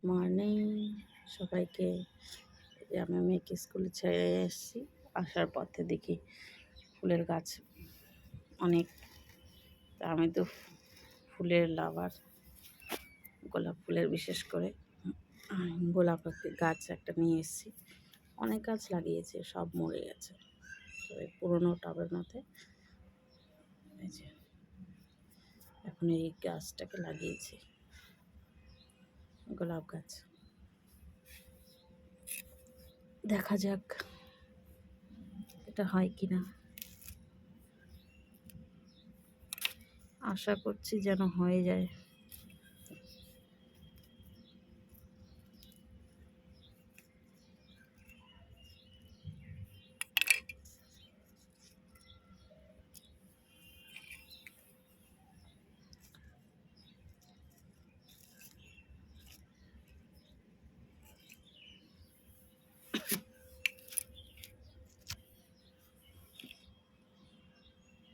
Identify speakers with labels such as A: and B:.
A: Morning সবাইকে। আমি মেয়েকে স্কুলে ছেড়ে এসেছি, আসার পথে দেখি ফুলের গাছ অনেক। আমি তো ফুলের লাভার, গোলাপ ফুলের বিশেষ করে গোলাপ গাছ একটা নিয়ে এসেছি। অনেক গাছ লাগিয়েছে, সব মরে গেছে। তো এই পুরোনো টবের মধ্যে এই যে এখন এই গাছটাকে লাগিয়েছি, গোলাপ গাছ। দেখা যাক এটা হয় কিনা, আশা করছি যেন হয়ে যায়।